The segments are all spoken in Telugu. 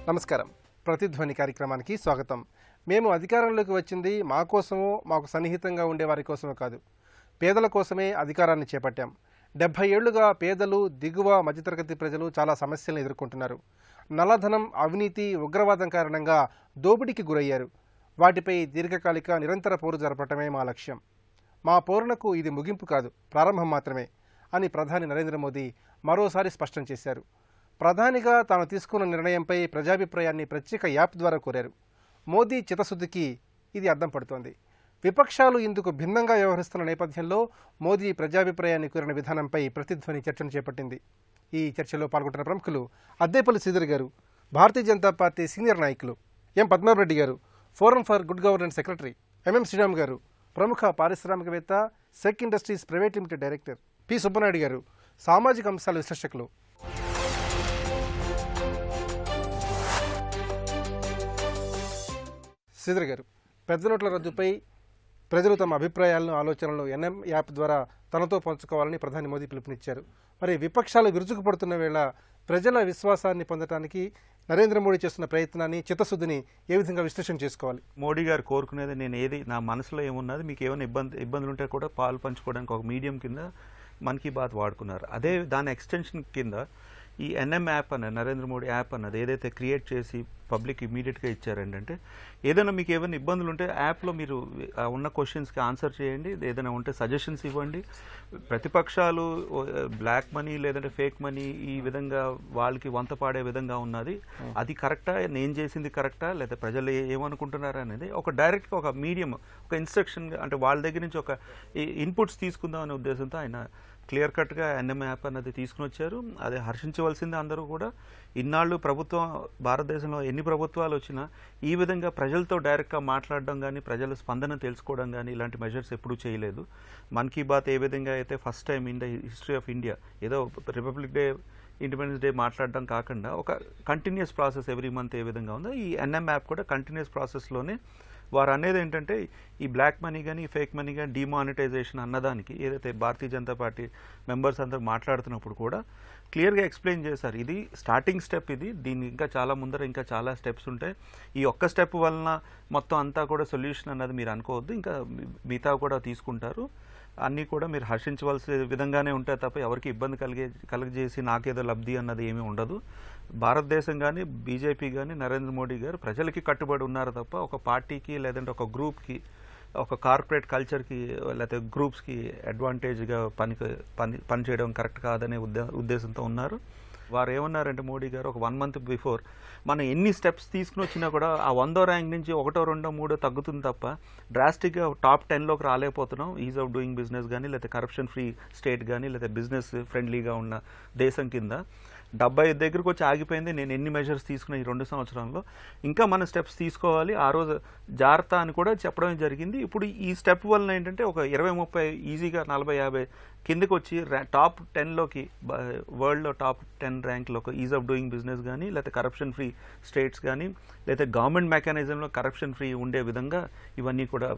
నమస్కారం. ప్రతిధ్వని కార్యక్రమానికి స్వాగతం. మేము అధికారంలోకి వచ్చింది మా కోసమో మాకు సన్నిహితంగా ఉండే వారి కోసమో కాదు, పేదల కోసమే అధికారాన్ని చేపట్టాం. 70 ఏళ్లుగా పేదలు, దిగువ మధ్యతరగతి ప్రజలు చాలా సమస్యలను ఎదుర్కొంటున్నారు. నల్లధనం, అవినీతి, ఉగ్రవాదం కారణంగా దోపిడీకి గురయ్యారు. వాటిపై దీర్ఘకాలిక నిరంతర పోరు జరపటమే మా లక్ష్యం. మా పోరునకు ఇది ముగింపు కాదు, ప్రారంభం మాత్రమే అని ప్రధాని నరేంద్ర మోదీ మరోసారి స్పష్టం చేశారు. ప్రధానిగా తాను తీసుకున్న నిర్ణయంపై ప్రజాభిప్రాయాన్ని ప్రత్యేక యాప్ ద్వారా కోరారు. మోదీ చిత్తశుద్ధికి ఇది అద్దం పడుతోంది. విపక్షాలు ఇందుకు భిన్నంగా వ్యవహరిస్తున్న నేపథ్యంలో మోదీ ప్రజాభిప్రాయాన్ని కోరిన విధానంపై ప్రతిధ్వని చర్చను చేపట్టింది. ఈ చర్చలో పాల్గొంటున్న ప్రముఖులు అద్దేపల్లి శ్రీధర్ గారు, భారతీయ జనతా పార్టీ సీనియర్ నాయకులు ఎం పద్మారెడ్డి గారు, forum for good governance secretary MM Sriram గారు, ప్రముఖ పారిశ్రామికవేత్త, సెక్ industries private limited director P Subbanaidu గారు, సామాజిక అంశాల విశ్లేషకులు. శ్రీధర్ గారు, పెద్ద నోట్ల రద్దుపై ప్రజలు తమ అభిప్రాయాలను, ఆలోచనలను ఎన్ఎం యాప్ ద్వారా తనతో పంచుకోవాలని ప్రధాని మోదీ పిలుపునిచ్చారు. మరి విపక్షాలు విరుచుకుపడుతున్న వేళ ప్రజల విశ్వాసాన్ని పొందడానికి నరేంద్ర మోడీ చేస్తున్న ప్రయత్నాన్ని, చిత్తశుద్ధిని ఏ విధంగా విశ్లేషణ చేసుకోవాలి? మోడీ గారు కోరుకునేది, నేను ఏది నా మనసులో ఏమున్నది, మీకు ఏమైనా ఇబ్బందులు ఉంటే కూడా పాలు పంచుకోవడానికి ఒక మీడియం కింద మన్ కీ బాత్ వాడుకున్నారు. అదే దాని ఎక్స్టెన్షన్ కింద ఈ ఎన్ఎం యాప్ అన్నది, నరేంద్ర మోడీ యాప్ అన్నది ఏదైతే క్రియేట్ చేసి పబ్లిక్ ఇమీడియట్గా ఇచ్చారంటే, ఏదైనా మీకు ఏమైనా ఇబ్బందులు ఉంటే యాప్లో మీరు ఉన్న క్వశ్చన్స్కి ఆన్సర్ చేయండి, ఏదైనా ఉంటే సజెషన్స్ ఇవ్వండి. ప్రతిపక్షాలు బ్లాక్ మనీ లేదంటే ఫేక్ మనీ ఈ విధంగా వాళ్ళకి వంత పాడే విధంగా ఉన్నది, అది కరెక్టా, నేను చేసింది కరెక్టా, లేదా ప్రజలు ఏమనుకుంటున్నారా అనేది ఒక డైరెక్ట్గా ఒక మీడియం, ఒక ఇన్స్ట్రక్షన్, అంటే వాళ్ళ దగ్గర నుంచి ఒక ఇన్పుట్స్ తీసుకుందాం అనే ఉద్దేశంతో ఆయన క్లియర్ కట్గా ఎన్ఎం యాప్ అన్నది తీసుకుని వచ్చారు. అదే హర్షించవలసిందే అందరూ కూడా. ఇన్నాళ్ళు ప్రభుత్వం, భారతదేశంలో ఎన్ని ప్రభుత్వాలు వచ్చినా ఈ విధంగా ప్రజలతో డైరెక్ట్గా మాట్లాడడం కానీ, ప్రజల స్పందన తెలుసుకోవడం కానీ ఇలాంటి మెజర్స్ ఎప్పుడూ చేయలేదు. మన్ కీ బాత్ ఏ విధంగా అయితే first time in the history of India, ఏదో రిపబ్లిక్ డే, ఇండిపెండెన్స్ డే మాట్లాడడం కాకుండా ఒక కంటిన్యూస్ ప్రాసెస్ ఎవ్రీ మంత్ ఏ విధంగా ఉందో, ఈ ఎన్ఎం యాప్ కూడా కంటిన్యూస్ ప్రాసెస్లోనే వారు అనేది ఏంటంటే, ఈ బ్లాక్ మనీ కానీ ఫేక్ మనీ కానీ డిమానిటైజేషన్ అన్నదానికి ఏదైతే భారతీయ జనతా పార్టీ మెంబర్స్ అందరూ మాట్లాడుతున్నప్పుడు కూడా క్లియర్గా ఎక్స్ప్లెయిన్ చేశారు. ఇది స్టార్టింగ్ స్టెప్, దీన్ని ఇంకా చాలా ముందర ఇంకా చాలా స్టెప్స్ ఉంటాయి. ఈ ఒక్క స్టెప్ వలన మొత్తం అంతా కూడా సొల్యూషన్ అన్నది మీరు అనుకోవద్దు, ఇంకా మిగతా కూడా తీసుకుంటారు. అన్నీ కూడా మీరు హర్షించవలసిన విధంగానే ఉంటాయి తప్ప ఎవరికి ఇబ్బంది కలగజేసి నాకేదో లబ్ధి అన్నది ఏమీ ఉండదు. భారతదేశం కానీ, బీజేపీ కానీ, నరేంద్ర మోడీ గారు ప్రజలకి కట్టుబడి ఉన్నారు తప్ప ఒక పార్టీకి లేదంటే ఒక గ్రూప్కి, ఒక కార్పొరేట్ కల్చర్కి లేకపోతే గ్రూప్స్కి అడ్వాంటేజ్గా పనిచేయడం కరెక్ట్ కాదనే ఉద్దేశంతో ఉన్నారు. వారు ఏమన్నారంటే, మోడీ గారు ఒక 1 month బిఫోర్, మనం ఎన్ని స్టెప్స్ తీసుకుని వచ్చినా కూడా ఆ 100వ ర్యాంక్ నుంచి 1, 2, 3 తగ్గుతుంది తప్ప డ్రాస్టిక్గా టాప్ 10లోకి రాలేకపోతున్నాం. ఈజ్ ఆఫ్ డూయింగ్ బిజినెస్ కానీ, లేకపోతే కరప్షన్ ఫ్రీ స్టేట్ కానీ, లేకపోతే బిజినెస్ ఫ్రెండ్లీగా ఉన్న దేశం కింద 75 దగ్గరకు వచ్చి ఆగిపోయింది. నేను ఎన్ని మెజర్స్ తీసుకున్నా ఈ 2 సంవత్సరాల్లో, ఇంకా మన స్టెప్స్ తీసుకోవాలి, ఆ రోజు జాగ్రత్త అని కూడా చెప్పడం జరిగింది. ఇప్పుడు ఈ స్టెప్ వలన ఏంటంటే ఒక 20-30 ఈజీగా 40-50 కిందకి వచ్చి టాప్ 10లోకి, వరల్డ్లో టాప్ 10 ర్యాంక్లోకి ఈజ్ ఆఫ్ డూయింగ్ బిజినెస్ కానీ, లేకపోతే కరప్షన్ ఫ్రీ స్టేట్స్ కానీ, లేకపోతే గవర్నమెంట్ మెకానిజంలో కరప్షన్ ఫ్రీ ఉండే విధంగా ఇవన్నీ కూడా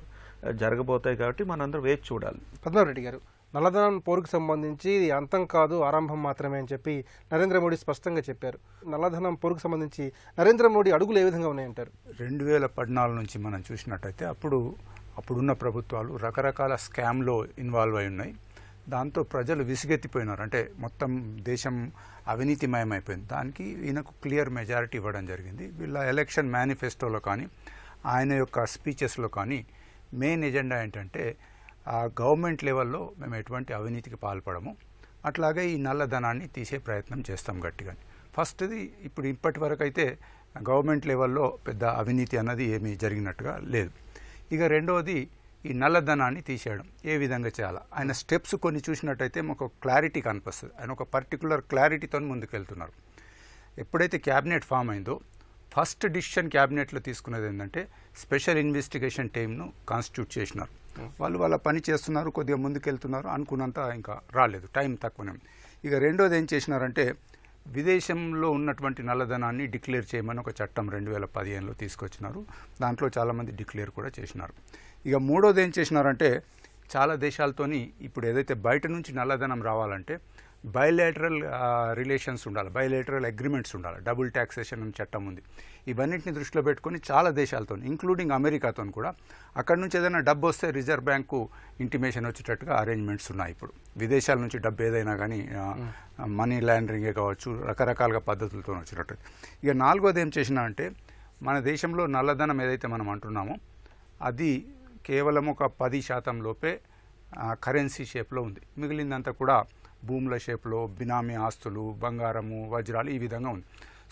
జరగబోతాయి. కాబట్టి మనందరూ వేచి చూడాలి. పద్మారెడ్డి గారు, నల్లధనం పోరుకు సంబంధించి ఇది అంతం కాదు, ఆరంభం మాత్రమే అని చెప్పి నరేంద్ర మోడీ స్పష్టంగా చెప్పారు. నల్లధనం పోరుకు సంబంధించి నరేంద్ర మోడీ అడుగులు ఏ విధంగా ఉన్నాయంటారు? 2014 నుంచి మనం చూసినట్టయితే అప్పుడున్న ప్రభుత్వాలు రకరకాల స్కామ్లో ఇన్వాల్వ్ అయి ఉన్నాయి. దాంతో ప్రజలు విసిగెత్తిపోయినారు. అంటే మొత్తం దేశం అవినీతిమయమైపోయింది. దానికి ఈయనకు క్లియర్ మెజారిటీ ఇవ్వడం జరిగింది. వీళ్ళ ఎలక్షన్ మేనిఫెస్టోలో కానీ, ఆయన యొక్క స్పీచెస్లో కానీ మెయిన్ ఎజెండా ఏంటంటే, గవర్నమెంట్ లెవెల్లో మేము ఎటువంటి అవినీతికి పాల్పడము, అట్లాగే ఈ నల్లధనాన్ని తీసే ప్రయత్నం చేస్తాం గట్టిగా. ఫస్ట్ది, ఇప్పటి వరకు అయితే గవర్నమెంట్ లెవెల్లో పెద్ద అవినీతి అన్నది ఏమీ జరిగినట్టుగా లేదు. ఇక రెండవది, ఈ నల్లధనాన్ని తీసేయడం ఏ విధంగా చేయాలి, ఆయన స్టెప్స్ కొన్ని చూసినట్టయితే మాకు క్లారిటీ కనిపిస్తుంది. ఆయన ఒక పర్టికులర్ క్లారిటీతో ముందుకెళ్తున్నారు. ఎప్పుడైతే క్యాబినెట్ ఫామ్ అయిందో ఫస్ట్ డిసిషన్ క్యాబినెట్లో తీసుకున్నది ఏంటంటే, స్పెషల్ ఇన్వెస్టిగేషన్ టీమ్ను కాన్స్టిట్యూట్ చేసినారు. వాళ్ళు వాళ్ళ పని చేస్తున్నారు, కొద్దిగా ముందుకెళ్తున్నారు, అనుకున్నంత ఇంకా రాలేదు, టైం తక్కువనే. ఇక రెండోది ఏం చేసినారంటే, విదేశంలో ఉన్నటువంటి నల్లధనాన్ని డిక్లేర్ చేయమని ఒక చట్టం 2015లో తీసుకొచ్చినారు. దాంట్లో చాలామంది డిక్లేర్ కూడా చేసినారు. ఇక మూడోది ఏం చేసినారంటే, చాలా దేశాలతోని ఇప్పుడు ఏదైతే బయట నుంచి నల్లధనం రావాలంటే బయలేటరల్ రిలేషన్స్ ఉండాలి, బయలేటరల్ అగ్రిమెంట్స్ ఉండాలి, డబుల్ ట్యాక్సేషన్ అని చట్టం ఉంది. ఇవన్నింటిని దృష్టిలో పెట్టుకొని చాలా దేశాలతో ఇంక్లూడింగ్ అమెరికాతో కూడా అక్కడ నుంచి ఏదైనా డబ్బు వస్తే రిజర్వ్ బ్యాంకు ఇంటిమేషన్ వచ్చేటట్టుగా అరేంజ్మెంట్స్ ఉన్నాయి. ఇప్పుడు విదేశాల నుంచి డబ్బు ఏదైనా కానీ మనీ లాండరింగే కావచ్చు, రకరకాలుగా పద్ధతులతో వచ్చేటట్టు. ఇక నాలుగోది ఏం చేసినా అంటే మన దేశంలో నల్లధనం ఏదైతే మనం అంటున్నామో అది కేవలం ఒక 10% లోపే కరెన్సీ షేప్లో ఉంది. మిగిలిందంతా కూడా భూముల షేప్లో బినామీ ఆస్తులు, బంగారము, వజ్రాలు ఈ విధంగా ఉంది.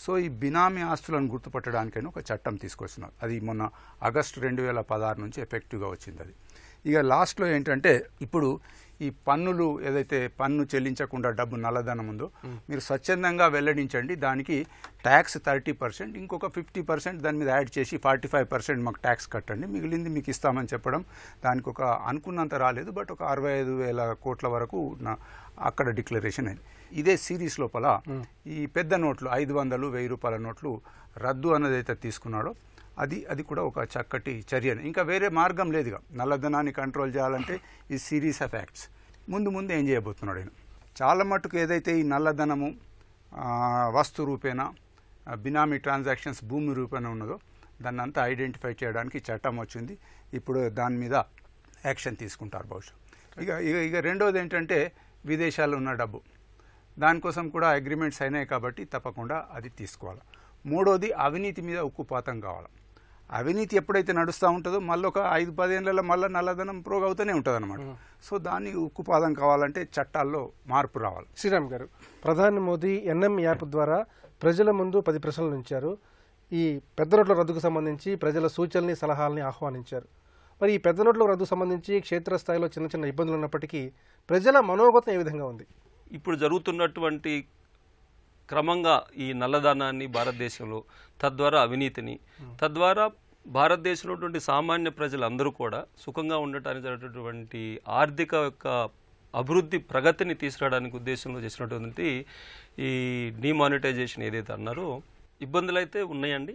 సో ఈ బినామీ ఆస్తులను గుర్తుపట్టడానికైనా ఒక చట్టం తీసుకొస్తున్నారు. అది మొన్న ఆగస్టు 2016 నుంచి ఎఫెక్టివ్గా వచ్చింది. అది ఇక లాస్ట్లో ఏంటంటే ఇప్పుడు ఈ పన్నులు ఏదైతే పన్ను చెల్లించకుండా డబ్బు నల్లధనం ఉందో మీరు స్వచ్ఛందంగా వెల్లడించండి, దానికి ట్యాక్స్ 30%, ఇంకొక 50% దాని మీద యాడ్ చేసి 45% మాకు ట్యాక్స్ కట్టండి, మిగిలింది మీకు ఇస్తామని చెప్పడం. దానికి ఒక అనుకున్నంత రాలేదు, బట్ ఒక 65,000 కోట్ల వరకు అక్కడ డిక్లరేషన్ అయింది. ఇదే సిరీస్ లోపల ఈ పెద్ద నోట్లు 500, 1000 రూపాయల నోట్లు రద్దు అన్నది అయితే తీసుకున్నాడో అది కూడా ఒక చక్కటి చర్యనే. ఇంకా వేరే మార్గం లేదుగా నల్లధనాన్ని కంట్రోల్ చేయాలంటే ఈ సిరీస్ ఆఫ్ యాక్ట్స్. ముందు ఏం చేయబోతున్నాడు ఆయన? చాలా మట్టుకు ఏదైతే ఈ నల్లధనము వస్తు రూపేణా, బినామీ ట్రాన్సాక్షన్స్ భూమి రూపేణా ఉన్నదో దాన్ని అంతా ఐడెంటిఫై చేయడానికి చట్టం వచ్చింది. ఇప్పుడు దాని మీద యాక్షన్ తీసుకుంటారు బహుశా. ఇక రెండోది ఏంటంటే విదేశాల్లో ఉన్న డబ్బు, దానికోసం కూడా అగ్రిమెంట్స్ అయినాయి కాబట్టి తప్పకుండా అది తీసుకోవాలి. మూడోది అవినీతి మీద ఉక్కుపాతం కావాలి. అవినీతి ఎప్పుడైతే నడుస్తూ ఉంటుందో మళ్ళీ ఒక 5-10 ఏళ్లలో మళ్ళీ నల్లధనం ప్రోగ్ అవుతూనే ఉంటుంది అనమాట. సో దాన్ని ఉక్కుపాదం కావాలంటే చట్టాల్లో మార్పు రావాలి. శ్రీరామ్ గారు, ప్రధాని మోదీ ఎన్ఎం యాప్ ద్వారా ప్రజల ముందు 10 ప్రశ్నలు ఉంచారు. ఈ పెద్ద నోట్ల రద్దుకు సంబంధించి ప్రజల సూచనల్ని, సలహాలని ఆహ్వానించారు. మరి ఈ పెద్ద నోట్ల రద్దు సంబంధించి క్షేత్రస్థాయిలో చిన్న ఇబ్బందులు ఉన్నప్పటికీ ప్రజల మనోగతం ఏ విధంగా ఉంది? ఇప్పుడు జరుగుతున్నటువంటి క్రమంగా ఈ నల్లధనాన్ని భారతదేశంలో, తద్వారా అవినీతిని, తద్వారా భారతదేశంలో ఉన్నటువంటి సామాన్య ప్రజలందరూ కూడా సుఖంగా ఉండటానికి జరిగినటువంటి ఆర్థిక యొక్క అభివృద్ధి ప్రగతిని తీసుకురావడానికి ఉద్దేశంలో చేసినటువంటి ఈ డిమానిటైజేషన్ ఏదైతే అన్నారో ఇబ్బందులు అయితే ఉన్నాయండి.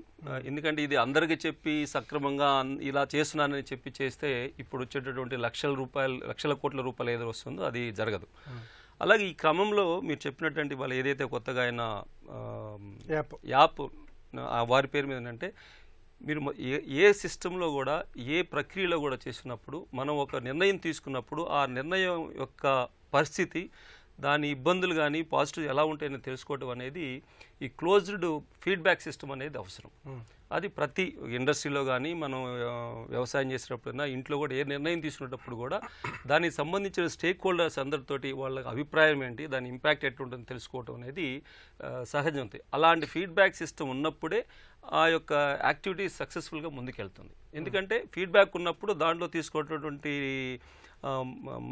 ఎందుకంటే ఇది అందరికీ చెప్పి సక్రమంగా ఇలా చేస్తున్నానని చెప్పి చేస్తే ఇప్పుడు వచ్చేటటువంటి లక్షల కోట్ల రూపాయలు ఏదో వస్తుందో అది జరగదు. అలాగే ఈ క్రమంలో మీరు చెప్పినటువంటి వాళ్ళు ఏదైతే కొత్తగా ఆయన యాప్ వారి పేరు మీద ఏంటంటే మీరు ఏ సిస్టంలో కూడా ఏ ప్రక్రియలో కూడా చేసినప్పుడు మనం ఒక నిర్ణయం తీసుకున్నప్పుడు ఆ నిర్ణయం యొక్క పరిస్థితి, దాని ఇబ్బందులు కానీ పాజిటివ్ ఎలా ఉంటాయని తెలుసుకోవడం అనేది ఈ క్లోజ్డ్ ఫీడ్బ్యాక్ సిస్టమ్ అనేది అవసరం. అది ప్రతి ఇండస్ట్రీలో కానీ మనం వ్యవసాయం చేసేటప్పుడైనా ఇంట్లో కూడా ఏ నిర్ణయం తీసుకునేటప్పుడు కూడా దానికి సంబంధించిన స్టేక్ హోల్డర్స్ అందరితోటి వాళ్ళ అభిప్రాయం ఏంటి, దాని ఇంపాక్ట్ ఎట్లుంటుందని తెలుసుకోవడం అనేది సహజం. అలాంటి ఫీడ్బ్యాక్ సిస్టమ్ ఉన్నప్పుడే ఆ యొక్క యాక్టివిటీ సక్సెస్ఫుల్గా ముందుకెళ్తుంది. ఎందుకంటే ఫీడ్బ్యాక్ ఉన్నప్పుడు దాంట్లో తీసుకునేటటువంటి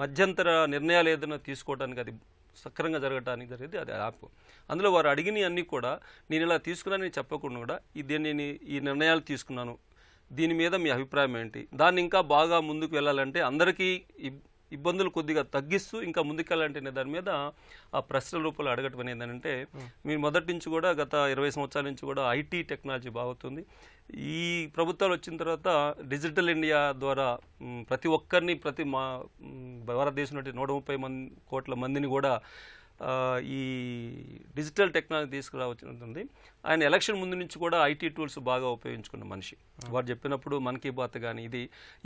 మధ్యంతర నిర్ణయాలు ఏదైనా తీసుకోవడానికి అది సక్రంగా జరగడానికి జరిగేది అది యాప్. అందులో వారు అడిగినవి అన్నీ కూడా నేను ఇలా తీసుకున్నానని చెప్పకుండా కూడా నేను ఈ నిర్ణయాలు తీసుకున్నాను, దీని మీద మీ అభిప్రాయం ఏంటి, దాన్ని ఇంకా బాగా ముందుకు వెళ్ళాలంటే అందరికీ ఇబ్బందులు కొద్దిగా తగ్గిస్తూ ఇంకా ముందుకెళ్ళాలంటే దాని మీద ఆ ప్రశ్నల రూపంలో అడగటం అనేది ఏంటంటే మీరు మొదటి నుంచి కూడా గత 20 సంవత్సరాల నుంచి కూడా ఐటీ టెక్నాలజీ బాగుతుంది. ఈ ప్రభుత్వాలు వచ్చిన తర్వాత డిజిటల్ ఇండియా ద్వారా ప్రతి ఒక్కరిని భారతదేశంలో 130 కోట్ల మందిని కూడా ఈ డిజిటల్ టెక్నాలజీ తీసుకురావచ్చుంటుంది. ఆయన ఎలక్షన్ ముందు నుంచి కూడా ఐటీ టూల్స్ బాగా ఉపయోగించుకున్న మనిషి. వారు చెప్పినప్పుడు మన్ కీ బాత్ కానీ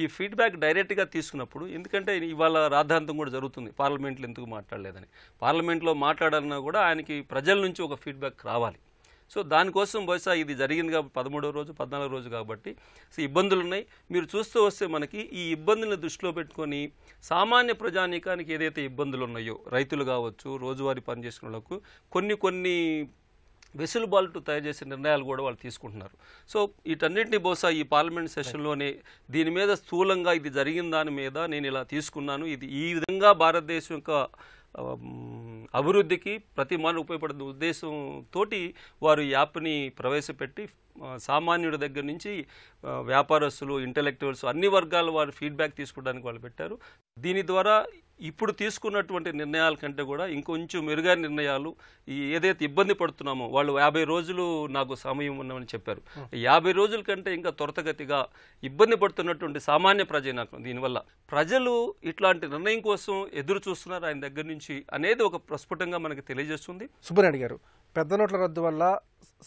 ఈ ఫీడ్బ్యాక్ డైరెక్ట్గా తీసుకున్నప్పుడు, ఎందుకంటే ఇవాళ రాద్ధాంతం కూడా జరుగుతుంది పార్లమెంట్లో ఎందుకు మాట్లాడలేదని. పార్లమెంట్లో మాట్లాడాలన్నా కూడా ఆయనకి ప్రజల నుంచి ఒక ఫీడ్బ్యాక్ రావాలి. సో దానికోసం బహుశా ఇది జరిగింది కాబట్టి 13వ రోజు 14వ రోజు కాబట్టి ఇబ్బందులు ఉన్నాయి. మీరు చూస్తూ వస్తే మనకి ఈ ఇబ్బందులను దృష్టిలో పెట్టుకొని సామాన్య ప్రజానీకానికి ఏదైతే ఇబ్బందులు ఉన్నాయో, రైతులు కావచ్చు, రోజువారీ పనిచేసిన వాళ్ళకు కొన్ని వెసులుబాటు తయారు చేసే నిర్ణయాలు కూడా వాళ్ళు తీసుకుంటున్నారు. సో వీటన్నిటిని బహుశా ఈ పార్లమెంట్ సెషన్లోనే దీని మీద స్థూలంగా ఇది జరిగిన దాని మీద నేను ఇలా తీసుకున్నాను, ఇది ఈ విధంగా భారతదేశం యొక్క అభివృద్ధికి ప్రతి మానవుడు ఉపయోగపడే ఉద్దేశంతో వారు ఈ యాప్ని ప్రవేశపెట్టి సామాన్యుడి దగ్గర నుంచి వ్యాపారస్తులు, ఇంటెలెక్చువల్స్ అన్ని వర్గాల వారు ఫీడ్బ్యాక్ తీసుకోవడానికి వాళ్ళు పెట్టారు. దీని ద్వారా ఇప్పుడు తీసుకున్నటువంటి నిర్ణయాల కంటే కూడా ఇంకొంచెం మెరుగైన నిర్ణయాలు ఈ ఏదైతే ఇబ్బంది పడుతున్నామో వాళ్ళు 50 రోజులు నాకు సమయం ఉన్నామని చెప్పారు. 50 రోజుల కంటే ఇంకా త్వరితగతిగా ఇబ్బంది పడుతున్నటువంటి సామాన్య ప్రజలకు దీనివల్ల ప్రజలు ఇట్లాంటి నిర్ణయం కోసం ఎదురు చూస్తున్నారు ఆయన దగ్గర నుంచి అనేది ఒక ప్రస్ఫుటంగా మనకి తెలియజేస్తుంది. సుబ్బిరెడ్డి గారు, పెద్ద నోట్ల రద్దు వల్ల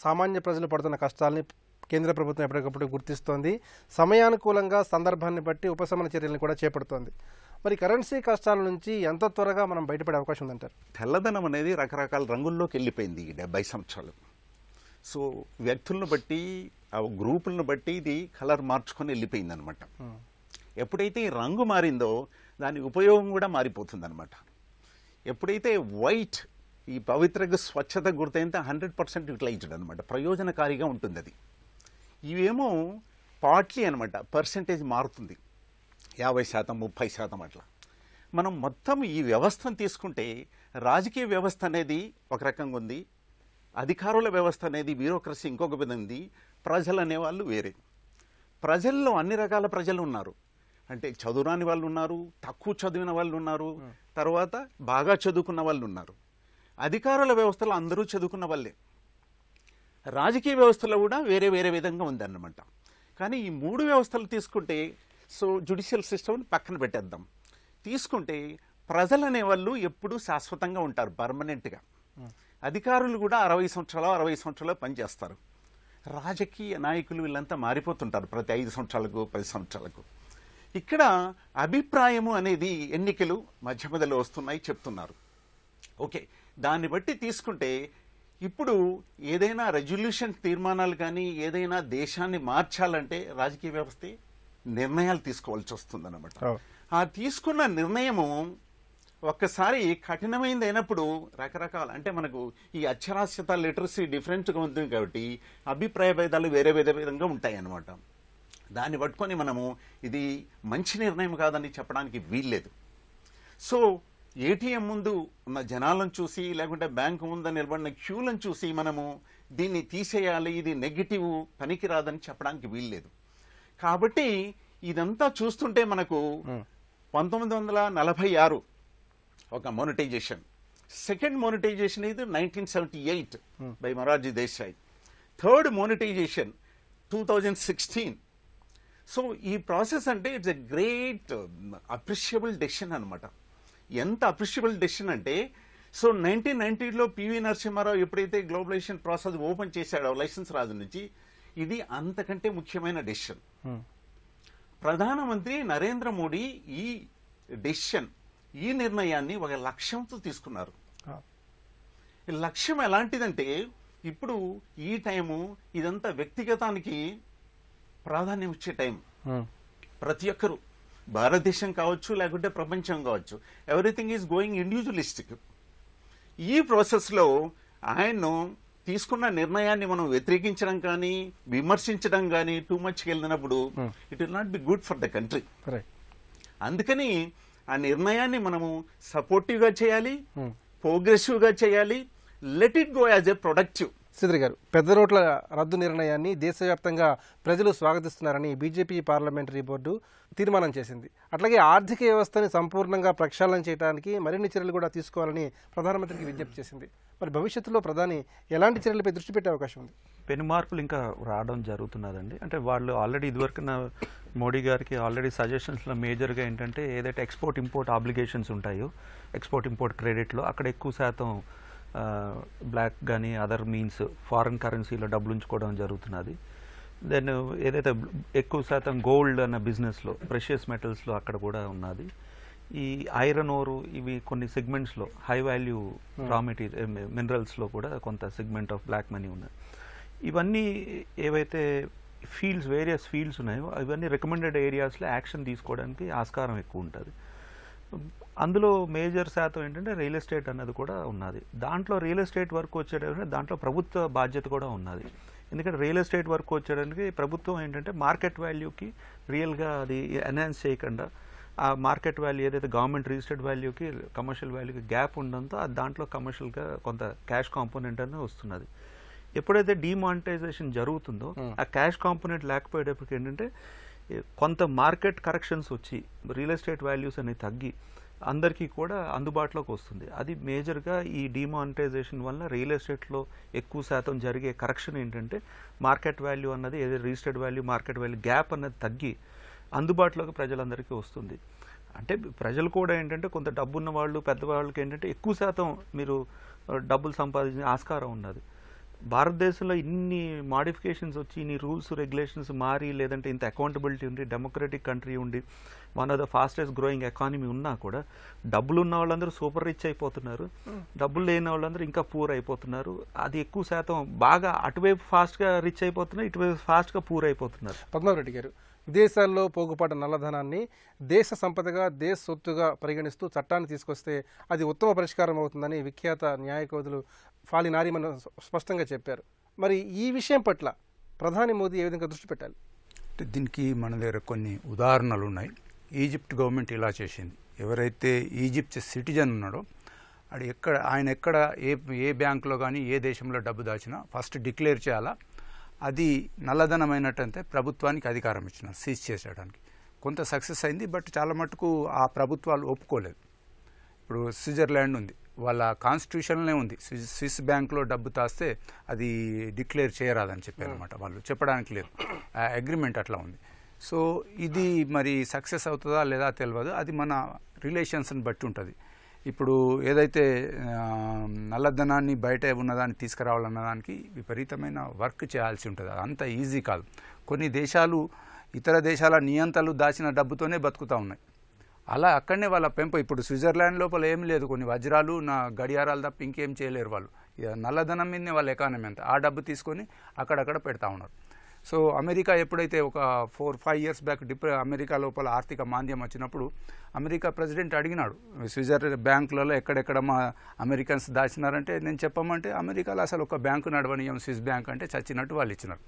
సామాన్య ప్రజలు పడుతున్న కష్టాలని కేంద్ర ప్రభుత్వం ఎప్పటికప్పుడు గుర్తిస్తోంది. సమయానుకూలంగా సందర్భాన్ని బట్టి ఉపశమన చర్యలను కూడా చేపడుతోంది. మరి కరెన్సీ కష్టాల నుంచి ఎంత త్వరగా మనం బయటపడే అవకాశం ఉందంటారు? తెల్లదనం అనేది రకరకాల రంగుల్లోకి వెళ్ళిపోయింది ఈ 70 సంవత్సరాలు. సో వ్యక్తులను బట్టి ఆ గ్రూపులను బట్టి ఇది కలర్ మార్చుకొని వెళ్ళిపోయింది అనమాట. ఎప్పుడైతే ఈ రంగు మారిందో దాని ఉపయోగం కూడా మారిపోతుంది అనమాట. ఎప్పుడైతే వైట్ ఈ పవిత్రగా స్వచ్ఛత గుర్తయితే 100% యూటిలైజ్డ్ అనమాట, ప్రయోజనకారిగా ఉంటుంది అది. ఇవేమో పార్ట్లీ అనమాట, పర్సెంటేజ్ మారుతుంది, 50%, 30% అట్లా. మనం మొత్తం ఈ వ్యవస్థను తీసుకుంటే రాజకీయ వ్యవస్థ అనేది ఒక రకంగా ఉంది, అధికారుల వ్యవస్థ అనేది బ్యూరోక్రసీ ఇంకొక విధంగా ఉంది, ప్రజలు అనేవాళ్ళు వేరే. ప్రజల్లో అన్ని రకాల ప్రజలు ఉన్నారు. అంటే చదువురాని వాళ్ళు ఉన్నారు, తక్కువ చదివిన వాళ్ళు ఉన్నారు, తర్వాత బాగా చదువుకున్న వాళ్ళు ఉన్నారు. అధికారుల వ్యవస్థలో అందరూ చదువుకున్న వాళ్ళే. రాజకీయ వ్యవస్థలో కూడా వేరే వేరే విధంగా ఉందన్నమాట. కానీ ఈ 3 వ్యవస్థలు తీసుకుంటే, సో జ్యుడిషియల్ సిస్టమ్ని పక్కన పెట్టేద్దాం, తీసుకుంటే ప్రజలు అనేవాళ్ళు ఎప్పుడూ శాశ్వతంగా ఉంటారు, పర్మనెంట్గా. అధికారులు కూడా 60 సంవత్సరాలు పనిచేస్తారు. రాజకీయ నాయకులు వీళ్ళంతా మారిపోతుంటారు ప్రతి 5 సంవత్సరాలకు 10 సంవత్సరాలకు. ఇక్కడ అభిప్రాయము అనేది ఎన్నికలు మధ్య మధ్యలో వస్తున్నాయి చెప్తున్నారు. ఓకే, దాన్ని బట్టి తీసుకుంటే ఇప్పుడు ఏదైనా రెజల్యూషన్ తీర్మానాలు కానీ ఏదైనా దేశాన్ని మార్చాలంటే రాజకీయ వ్యవస్థ నిర్ణయాలు తీసుకోవాల్సి వస్తుంది అన్నమాట. ఆ తీసుకున్న నిర్ణయము ఒక్కసారి కఠినమైనది అయినప్పుడు రకరకాల, అంటే మనకు ఈ అక్షరాస్యత లిటరసీ డిఫరెంట్గా ఉంటుంది కాబట్టి అభిప్రాయ భేదాలు వేరే వేరే విధంగా ఉంటాయి అన్నమాట. దాన్ని పట్టుకొని మనము ఇది మంచి నిర్ణయం కాదని చెప్పడానికి వీల్లేదు. సో ఏటీఎం ముందు ఉన్న జనాలను చూసి లేకుంటే బ్యాంకు ముందు నిలబడిన క్యూలను చూసి మనము దీన్ని తీసేయాలి, ఇది నెగిటివ్, పనికిరాదని చెప్పడానికి వీల్లేదు. కాబట్టి ఇదంతా చూస్తుంటే మనకు 1946 ఒక మోనిటైజేషన్, సెకండ్ మోనిటైజేషన్ ఇది 1978 by Morarji Desai, third monetisation 2016. So ఈ ప్రాసెస్ అంటే it's a great appreciable decision అనమాట. ఎంత అప్రిషియబుల్ డెసిషన్ అంటే, సో 1990లో పివి నరసింహారావు ఎప్పుడైతే గ్లోబలైజేషన్ ప్రాసెస్ ఓపెన్ చేశాడో లైసెన్స్ రాజు నుంచి, ఇది అంతకంటే ముఖ్యమైన డెసిషన్. ప్రధానమంత్రి నరేంద్ర మోడీ ఈ డెసిషన్, ఈ నిర్ణయాన్ని ఒక లక్ష్యంతో తీసుకున్నారు. ఈ లక్ష్యం ఎలాంటిదంటే, ఇప్పుడు ఈ టైము ఇదంతా వ్యక్తిగతానికి ప్రాధాన్యం ఇచ్చే టైం. ప్రతి ఒక్కరు, భారతదేశం కావచ్చు లేకుంటే ప్రపంచం కావచ్చు, ఎవ్రీథింగ్ ఈజ్ గోయింగ్ ఇండివిజువలిస్టిక్. ఈ ప్రాసెస్లో ఆయన్ను తీసుకున్న నిర్ణయాన్ని మనం వ్యతిరేకించడం కానీ విమర్శించడం కానీ టూ మచ్కి వెళ్ళినప్పుడు it will not be good for the country. అందుకని ఆ నిర్ణయాన్ని మనము సపోర్టివ్గా చేయాలి, ప్రోగ్రెసివ్గా చేయాలి, let it go as a productive. Sridhar గారు, పెద్ద నోట్ల రద్దు నిర్ణయాన్ని దేశవ్యాప్తంగా ప్రజలు స్వాగతిస్తున్నారని బీజేపీ పార్లమెంటరీ బోర్డు తీర్మానం చేసింది. అట్లాగే ఆర్థిక వ్యవస్థని సంపూర్ణంగా ప్రక్షాళన చేయడానికి మరిన్ని చర్యలు కూడా తీసుకోవాలని ప్రధానమంత్రికి విజ్ఞప్తి చేసింది. మరి భవిష్యత్తులో ప్రధాని ఎలాంటి చర్యలపై దృష్టి పెట్టే అవకాశం ఉంది? పెను మార్పులు ఇంకా రావడం జరుగుతున్నదండి. అంటే వాళ్ళు ఆల్రెడీ ఇదివరకు మోడీ గారికి ఆల్రెడీ సజెషన్స్లో మేజర్గా ఏంటంటే, ఏదైతే ఎక్స్పోర్ట్ ఇంపోర్ట్ ఆబ్లిగేషన్స్ ఉంటాయో, ఎక్స్పోర్ట్ ఇంపోర్ట్ క్రెడిట్లో అక్కడ ఎక్కువ శాతం బ్లాక్ కానీ అదర్ మీన్స్ ఫారిన్ కరెన్సీలో డబ్బులు ఉంచుకోవడం జరుగుతున్నది. దెన్ ఏదైతే ఎక్కువ శాతం గోల్డ్ అన్న బిజినెస్లో, ప్రెషియస్ మెటల్స్లో అక్కడ కూడా ఉన్నది. ఈ ఐరన్ ఓరు, ఇవి కొన్ని సెగ్మెంట్స్లో హై వాల్యూ రా మెటీరియల్ మినరల్స్లో కూడా కొంత సెగ్మెంట్ ఆఫ్ బ్లాక్ మనీ ఉన్నది. ఇవన్నీ ఏవైతే ఫీల్డ్స్, వేరియస్ ఫీల్డ్స్ ఉన్నాయో ఇవన్నీ రికమెండెడ్ ఏరియాస్లో యాక్షన్ తీసుకోవడానికి ఆస్కారం ఎక్కువ ఉంటుంది. అందులో మేజర్ శాతం ఏంటంటే రియల్ ఎస్టేట్ అన్నది కూడా ఉన్నది. దాంట్లో రియల్ ఎస్టేట్ వర్క్ వచ్చేటప్పుడు దాంట్లో ప్రభుత్వ బాధ్యత కూడా ఉన్నది. ఎందుకంటే రియల్ ఎస్టేట్ వర్క్ వచ్చేయడానికి ప్రభుత్వం ఏంటంటే మార్కెట్ వాల్యూకి రియల్గా అది ఎన్హాన్స్ చేయకుండా, ఆ మార్కెట్ వాల్యూ ఏదైతే గవర్నమెంట్ రిజిస్టర్డ్ వాల్యూకి కమర్షియల్ వాల్యూకి గ్యాప్ ఉండడంతో దాంట్లో కమర్షియల్గా కొంత క్యాష్ కాంపోనెంట్ అనేది వస్తున్నది. ఎప్పుడైతే డిమానిటైజేషన్ జరుగుతుందో ఆ క్యాష్ కాంపోనెంట్ లేకపోయేటప్పటికి ఏంటంటే కొంత మార్కెట్ కరెక్షన్స్ వచ్చి రియల్ ఎస్టేట్ వాల్యూస్ అనేవి తగ్గి అందరికీ కూడా అందుబాటులోకి వస్తుంది. అది మేజర్గా ఈ డిమానిటైజేషన్ వల్ల రియల్ ఎస్టేట్లో ఎక్కువ శాతం జరిగే కరెక్షన్ ఏంటంటే మార్కెట్ వాల్యూ అన్నది ఏదో registered value market value gap అన్నది తగ్గి అందుబాటులోకి ప్రజలందరికీ వస్తుంది. అంటే ప్రజలు కూడా ఏంటంటే కొంత డబ్బున్న వాళ్ళు పెద్దవాళ్ళకి ఏంటంటే ఎక్కువ శాతం మీరు డబ్బులు సంపాదించే ఆస్కారం ఉన్నది. భారతదేశంలో ఇన్ని మాడిఫికేషన్స్ వచ్చి ఇన్ని రూల్స్ రెగ్యులేషన్స్ మారి లేదంటే ఇంత అకౌంటబిలిటీ ఉండి డెమోక్రటిక్ కంట్రీ ఉండి one of the fastest growing economy ఉన్నా కూడా డబ్బులు ఉన్న వాళ్ళందరూ సూపర్ రిచ్ అయిపోతున్నారు, డబ్బులు లేని వాళ్ళందరూ ఇంకా పూర్ అయిపోతున్నారు. అది ఎక్కువ శాతం బాగా అటువైపు ఫాస్ట్గా రిచ్ అయిపోతున్నారు, ఇటువైపు ఫాస్ట్గా పూర్ అయిపోతున్నారు. పద్మావతి గారు, విదేశాల్లో పోగుపడ్డ నల్లధనాన్ని దేశ సంపదగా దేశ సొత్తుగా పరిగణిస్తూ చట్టాన్ని తీసుకొస్తే అది ఉత్తమ పరిష్కారం అవుతుందని విఖ్యాత న్యాయకోదులు ఫాలి నారిమన్ స్పష్టంగా చెప్పారు. మరి ఈ విషయం పట్ల ప్రధాని మోదీ ఏ విధంగా దృష్టి పెట్టాలి? దీనికి మన దగ్గర కొన్ని ఉదాహరణలు ఉన్నాయి. ఈజిప్ట్ గవర్నమెంట్ ఇలా చేసింది. ఎవరైతే ఈజిప్ట్ సిటిజన్ ఉన్నాడో ఆయన ఎక్కడ ఏ బ్యాంకులో కానీ ఏ దేశంలో డబ్బు దాచినా ఫస్ట్ డిక్లేర్ చేయాలా. అది నల్లధనమైనట్టంటే ప్రభుత్వానికి అధికారం ఇచ్చినారు సీజ్ చేసేయడానికి. కొంత సక్సెస్ అయింది, బట్ చాలా మటుకు ఆ ప్రభుత్వాలు ఒప్పుకోలేదు. ఇప్పుడు స్విట్జర్లాండ్ ఉంది, వాళ్ళ కాన్స్టిట్యూషన్లే ఉంది స్విస్ బ్యాంక్లో డబ్బు దాస్తే అది డిక్లేర్ చేయరాదని చెప్పారనమాట. వాళ్ళు చెప్పడానికి లేదు, అగ్రిమెంట్ అట్లా ఉంది. సో ఇది మరి సక్సెస్ అవుతుందా లేదా తెలియదు, అది మన రిలేషన్స్ని బట్టి ఉంటుంది. ఇప్పుడు ఏదైతే నల్లధనాన్ని బయట ఉన్నదాన్ని తీసుకురావాలన్న దానికి విపరీతమైన వర్క్ చేయాల్సి ఉంటుంది. అంత ఈజీ కాదు. కొన్ని దేశాలు ఇతర దేశాల నియంతలు దాచిన డబ్బుతోనే బతుకుతూ ఉన్నాయి. అలా అక్కడనే వాళ్ళ పెంపు. ఇప్పుడు స్విట్జర్లాండ్ లోపల ఏం లేదు, కొన్ని వజ్రాలు గడియారాలు తప్ప ఇంకేం చేయలేరు వాళ్ళు. నల్లధనం మీదనే వాళ్ళ ఎకానమీ అంతా. ఆ డబ్బు తీసుకొని అక్కడక్కడ పెడతా ఉన్నారు. సో అమెరికా ఎప్పుడైతే ఒక 4-5 years బ్యాక్ అమెరికా లోపల ఆర్థిక మాంద్యం వచ్చినప్పుడు అమెరికా ప్రెసిడెంట్ అడిగినాడు స్విట్జర్లాండ్ బ్యాంకులలో ఎక్కడెక్కడ మా అమెరికన్స్ దాచినారంటే నేను చెప్పమంటే అమెరికాలో అసలు ఒక బ్యాంకు నడవనీయం స్విస్ బ్యాంక్ అంటే చచ్చినట్టు వాళ్ళు ఇచ్చినారు.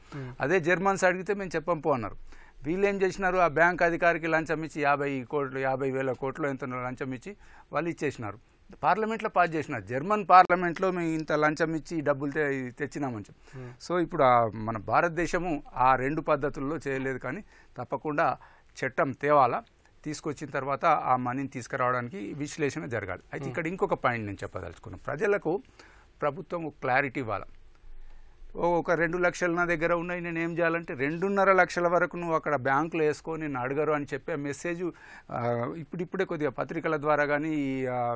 అదే జర్మన్స్ అడిగితే మేము చెప్పంపో అన్నారు. వీళ్ళు ఏం చేసినారు, ఆ బ్యాంక్ అధికారికి లంచం ఇచ్చి 50,000 కోట్లు ఎంత లంచం ఇచ్చి వాళ్ళు ఇచ్చేసినారు. పార్లమెంట్లో పాస్ చేసినారు. జర్మన్ పార్లమెంట్లో మేము ఇంత లంచం ఇచ్చి డబ్బులు తెచ్చినామని చెప్పి. సో ఇప్పుడు మన భారతదేశము ఆ 2 పద్ధతుల్లో చేయలేదు, కానీ తప్పకుండా చట్టం తేవాలా. తీసుకొచ్చిన తర్వాత ఆ మనీని తీసుకురావడానికి విశ్లేషణ జరగాలి. అయితే ఇక్కడ ఇంకొక పాయింట్ నేను చెప్పదలుచుకున్నాను. ప్రజలకు ప్రభుత్వం క్లారిటీ ఇవ్వాలి. ఒక 2 లక్షలు నా దగ్గర ఉన్నాయి, నేను ఏం చేయాలంటే 2.5 లక్షల వరకు నువ్వు అక్కడ బ్యాంకులో వేసుకో, నేను అడగరు అని చెప్పే మెసేజ్ ఇప్పుడిప్పుడే కొద్దిగా పత్రికల ద్వారా కానీ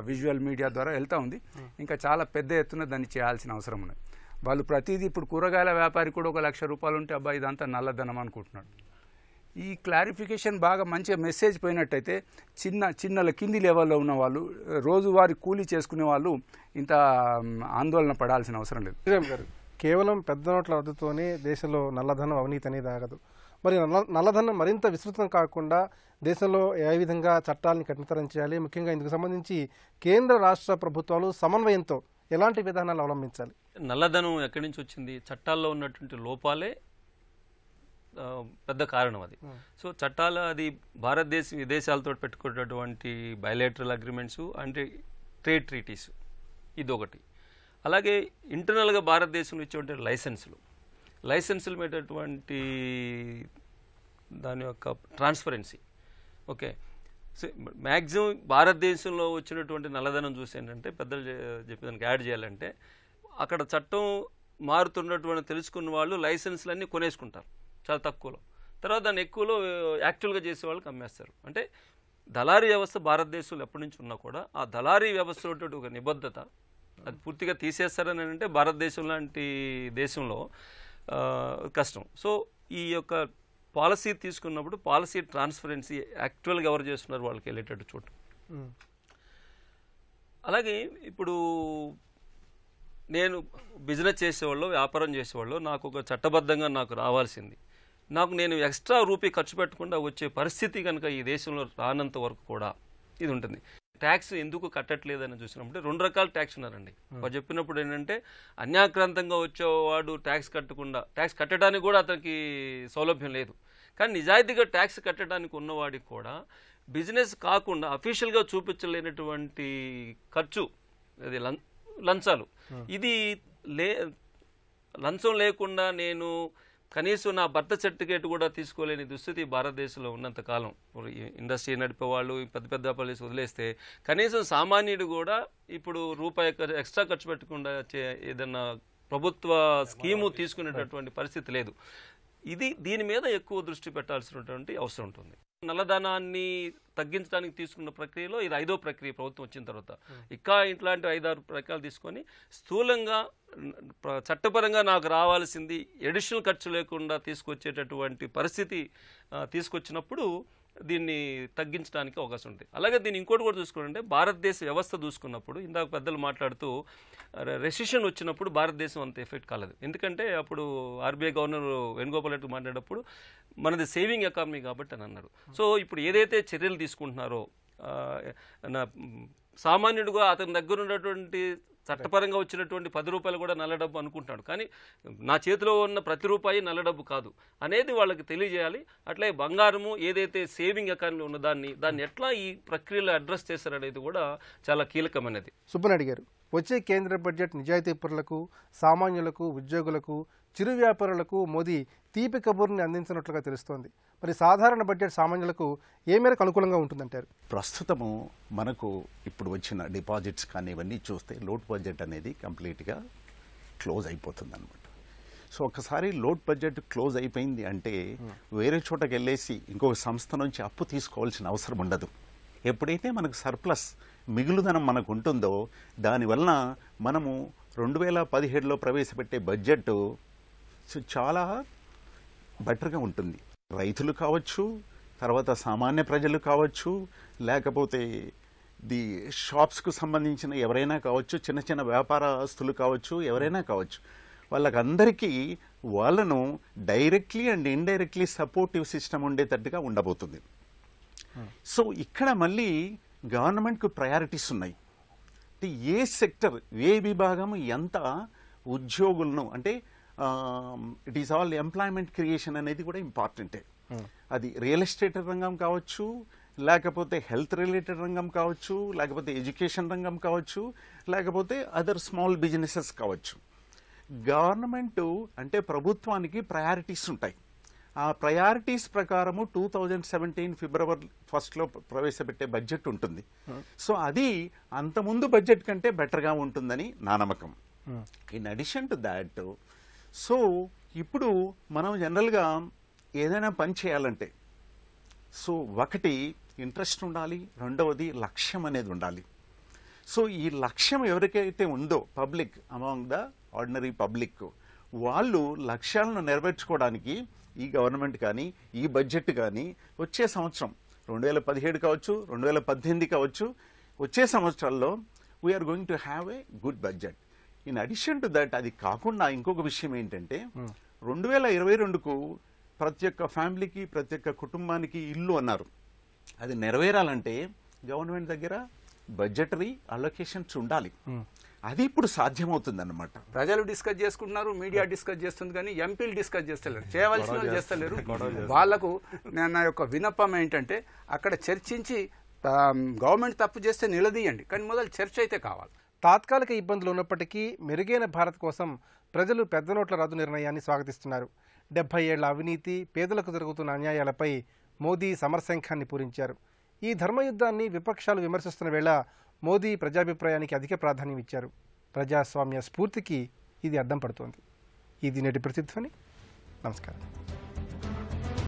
విజువల్ మీడియా ద్వారా వెళ్తూ ఉంది. ఇంకా చాలా పెద్ద ఎత్తున దాన్ని చేయాల్సిన అవసరం ఉన్నది. వాళ్ళు ప్రతిదీ ఇప్పుడు కూరగాయల వ్యాపారి కూడా 1 లక్ష రూపాయలు ఉంటే అబ్బాయి ఇదంతా నల్లధనం అనుకుంటున్నాడు. ఈ క్లారిఫికేషన్ బాగా మంచిగా మెసేజ్ పోయినట్టయితే చిన్నల కింది లెవెల్లో ఉన్న వాళ్ళు, రోజువారీ కూలీ చేసుకునే వాళ్ళు ఇంత ఆందోళన పడాల్సిన అవసరం లేదు. శ్రీరామ్ గారు, కేవలం పెద్ద నోట్ల రద్దుతోనే దేశంలో నల్లధనం అవినీతి అనేది ఆగదు. మరి నల్లధనం మరింత విస్తృతం కాకుండా దేశంలో ఏ విధంగా చట్టాలను కఠినతరం చేయాలి, ముఖ్యంగా ఇందుకు సంబంధించి కేంద్ర రాష్ట్ర ప్రభుత్వాలు సమన్వయంతో ఎలాంటి విధానాలు అవలంబించాలి? నల్లధనం ఎక్కడి నుంచి వచ్చింది? చట్టాల్లో ఉన్నటువంటి లోపాలే పెద్ద కారణం అది. సో చట్టాలు అది భారతదేశం విదేశాలతో పెట్టుకున్నటువంటి బయలేటరల్ అగ్రిమెంట్స్ అంటే ట్రేడ్ ట్రీటీస్ ఇదొకటి. అలాగే ఇంటర్నల్గా భారతదేశంలో ఇచ్చేటువంటి లైసెన్సులు మీదటువంటి దాని యొక్క ట్రాన్స్పరెన్సీ. ఓకే, సో మ్యాక్సిమం భారతదేశంలో వచ్చినటువంటి నల్లధనం చూసి ఏంటంటే పెద్దలు చెప్పేదానికి యాడ్ చేయాలంటే అక్కడ చట్టం మారుతున్నటువంటి తెలుసుకున్న వాళ్ళు లైసెన్స్లన్నీ కొనేసుకుంటారు చాలా తక్కువలో, తర్వాత దాన్ని ఎక్కువలో యాక్చువల్గా చేసే వాళ్ళకి అమ్మేస్తారు. అంటే దళారీ వ్యవస్థ భారతదేశంలో ఎప్పటి నుంచి ఉన్నా కూడా ఆ దళారీ వ్యవస్థలో ఒక నిబద్ధత అది పూర్తిగా తీసేస్తారని అంటే భారతదేశం లాంటి దేశంలో కష్టం. సో ఈ యొక్క పాలసీ తీసుకున్నప్పుడు పాలసీ ట్రాన్స్పరెన్సీ యాక్చువల్గా ఎవరు చేస్తున్నారు వాళ్ళకి వెళ్ళేటట్టు చూడటం. అలాగే ఇప్పుడు నేను బిజినెస్ చేసేవాళ్ళు, వ్యాపారం చేసేవాళ్ళు, నాకు ఒక చట్టబద్ధంగా నాకు రావాల్సింది, నేను ఎక్స్ట్రా రూపీ ఖర్చు పెట్టకుండా వచ్చే పరిస్థితి కనుక ఈ దేశంలో రానంత వరకు కూడా ఇది ఉంటుంది. ట్యాక్స్ ఎందుకు కట్టట్లేదని చూసినప్పుడు 2 రకాల ట్యాక్స్ ఉన్నారండి. వారు చెప్పినప్పుడు ఏంటంటే అన్యాక్రాంతంగా వచ్చేవాడు ట్యాక్స్ కట్టడానికి కూడా అతనికి సౌలభ్యం లేదు. కానీ నిజాయితీగా ట్యాక్స్ కట్టడానికి ఉన్నవాడికి కూడా బిజినెస్ కాకుండా అఫీషియల్గా చూపించలేనటువంటి ఖర్చు, అది లంచాలు, ఇది లంచం లేకుండా నేను కనీసం నా బర్త్ సర్టిఫికేట్ కూడా తీసుకోలేని దుస్థితి భారతదేశంలో ఉన్నంత కాలం ఇండస్ట్రీ నడిపే వాళ్ళు పెద్ద పెద్ద పాలసీ వదిలేస్తే కనీసం సామాన్యుడు కూడా ఇప్పుడు రూపాయి ఎక్స్ట్రా ఖర్చు పెట్టకుండా ఏదన్నా ప్రభుత్వ స్కీము తీసుకునేటటువంటి పరిస్థితి లేదు. దీని మీద ఎక్కువ దృష్టి పెట్టాల్సినటువంటి అవసరం ఉంటుంది. నల్లధనాన్ని తగ్గించడానికి తీసుకున్న ప్రక్రియలో ఇది 5వ ప్రక్రియ ప్రభుత్వం వచ్చిన తర్వాత. ఇంకా ఇట్లాంటి 5-6 ప్రక్రియలు తీసుకొని స్థూలంగా చట్టపరంగా నాకు రావాల్సింది అడిషనల్ ఖర్చు లేకుండా తీసుకొచ్చేటటువంటి పరిస్థితి తీసుకొచ్చినప్పుడు దీన్ని తగ్గించడానికి అవకాశం ఉంటుంది. అలాగే దీన్ని ఇంకోటి కూడా చూసుకుంటే భారతదేశ వ్యవస్థ చూసుకున్నప్పుడు ఇందాక పెద్దలు మాట్లాడుతూ రెసిషన్ వచ్చినప్పుడు భారతదేశం అంత ఎఫెక్ట్ కాలేదు. ఎందుకంటే అప్పుడు ఆర్బీఐ గవర్నర్ వేణుగోపాల్ రెడ్డి మాట్లాడేటప్పుడు మనది సేవింగ్ ఎకానమీ కాబట్టి అని అన్నాడు. సో ఇప్పుడు ఏదైతే చర్యలు తీసుకుంటున్నారో సామాన్యుడిగా అతని దగ్గర ఉన్నటువంటి చట్టపరంగా వచ్చినటువంటి 10 రూపాయలు కూడా నల్ల డబ్బు అనుకుంటాడు. కానీ నా చేతిలో ఉన్న ప్రతి రూపాయి నల్ల డబ్బు కాదు అనేది వాళ్ళకి తెలియజేయాలి. అట్లాగే బంగారము ఏదైతే సేవింగ్ ఎకానమీ ఉన్న దాన్ని ఎట్లా ఈ ప్రక్రియలో అడ్రస్ చేశారనేది కూడా చాలా కీలకమైనది. సుబ్బనాయుడు గారు, వచ్చే కేంద్ర బడ్జెట్ నిజాయితీపరులకు, సామాన్యులకు, ఉద్యోగులకు, చిరు వ్యాపారులకు మోదీ తీపి కబుర్ని అందించినట్లుగా తెలుస్తోంది. మరి సాధారణ బడ్జెట్ సామాన్యులకు ఏ మేరకు అనుకూలంగా ఉంటుందంటారు? ప్రస్తుతము మనకు ఇప్పుడు వచ్చిన డిపాజిట్స్ కానీ ఇవన్నీ చూస్తే లోట్ బడ్జెట్ అనేది కంప్లీట్గా క్లోజ్ అయిపోతుంది అనమాట. సో ఒకసారి లోట్ బడ్జెట్ క్లోజ్ అయిపోయింది అంటే వేరే చోటకి వెళ్ళేసి ఇంకొక సంస్థ నుంచి అప్పు తీసుకోవాల్సిన అవసరం ఉండదు. ఎప్పుడైతే మనకు సర్ప్లస్ మిగులుదనం మనకు ఉంటుందో దానివల్ల మనము 2017లో ప్రవేశపెట్టే బడ్జెట్ చాలా బెటర్గా ఉంటుంది. రైతులు కావచ్చు, తర్వాత సామాన్య ప్రజలు కావచ్చు, లేకపోతే షాప్స్కు సంబంధించిన ఎవరైనా కావచ్చు, చిన్న చిన్న వ్యాపారస్తులు కావచ్చు, ఎవరైనా కావచ్చు, వాళ్ళకందరికీ వాళ్ళను directly and indirectly supportive system ఉండేటట్టుగా ఉండబోతుంది. సో ఇక్కడ మళ్ళీ గవర్నమెంట్కు ప్రయారిటీస్ ఉన్నాయి. అంటే ఏ సెక్టర్, ఏ విభాగం ఎంత ఉద్యోగులను, అంటే it is all employment creation అనేది కూడా ఇంపార్టెంటే. అది రియల్ ఎస్టేట్ రంగం కావచ్చు, లేకపోతే హెల్త్ రిలేటెడ్ రంగం కావచ్చు, లేకపోతే ఎడ్యుకేషన్ రంగం కావచ్చు, లేకపోతే అదర్ స్మాల్ బిజినెసెస్ కావచ్చు. గవర్నమెంట్ అంటే ప్రభుత్వానికి ప్రయారిటీస్ ఉంటాయి. ఆ ప్రయారిటీస్ ప్రకారము 2017 ఫిబ్రవరి 1లో ప్రవేశపెట్టే బడ్జెట్ ఉంటుంది. సో అది అంతకుముందు బడ్జెట్ కంటే బెటర్గా ఉంటుందని నా నమ్మకం. In addition to that, so ఇప్పుడు మనం జనరల్గా ఏదైనా పని చేయాలంటే సో ఒకటి ఇంట్రెస్ట్ ఉండాలి, రెండవది లక్ష్యం అనేది ఉండాలి. సో ఈ లక్ష్యం ఎవరికైతే ఉందో public, among the ordinary public, వాళ్ళు లక్ష్యాలను నెరవేర్చుకోవడానికి ఈ గవర్నమెంట్ కానీ ఈ బడ్జెట్ కానీ వచ్చే సంవత్సరం 2017 కావచ్చు, 2018 కావచ్చు, వచ్చే సంవత్సరాల్లో we are going to have a good budget. In addition to that, అది కాకుండా ఇంకొక విషయం ఏంటంటే 2022కు ప్రతి ఒక్క ఫ్యామిలీకి, ప్రతి ఒక్క కుటుంబానికి ఇల్లు అన్నారు. అది నెరవేరాలంటే గవర్నమెంట్ దగ్గర బడ్జెటరీ అలొకేషన్స్ ఉండాలి. అది ఇప్పుడు సాధ్యమవుతుంది అన్నమాట. ప్రజలు డిస్కస్ చేసుకుంటున్నారు, మీడియా డిస్కస్ చేస్తుంది, కానీ ఎంపీలు డిస్కస్ చేస్తలేరు, చేయవలసిన వాళ్ళు చేస్తలేరు. వాళ్లకు నా యొక్క విన్నపం ఏంటంటే అక్కడ చర్చించి గవర్నమెంట్ తప్పు చేస్తే నిలదీయండి, కానీ మొదలు చర్చ అయితే కావాలి. తాత్కాలిక ఇబ్బందులు ఉన్నప్పటికీ మెరుగైన భారత్ కోసం ప్రజలు పెద్ద నోట్ల రద్దు నిర్ణయాన్ని స్వాగతిస్తున్నారు. 70 ఏళ్ల అవినీతి, పేదలకు జరుగుతున్న అన్యాయాలపై మోదీ సమరశంఖాన్ని పూరించారు. ఈ ధర్మయుద్ధాన్ని విపక్షాలు విమర్శిస్తున్న వేళ మోదీ ప్రజాభిప్రాయానికి అధిక ప్రాధాన్యం ఇచ్చారు. ప్రజాస్వామ్య స్ఫూర్తికి ఇది అద్దం పడుతోంది. ఇది నేటి ప్రతిధ్వని. నమస్కారం.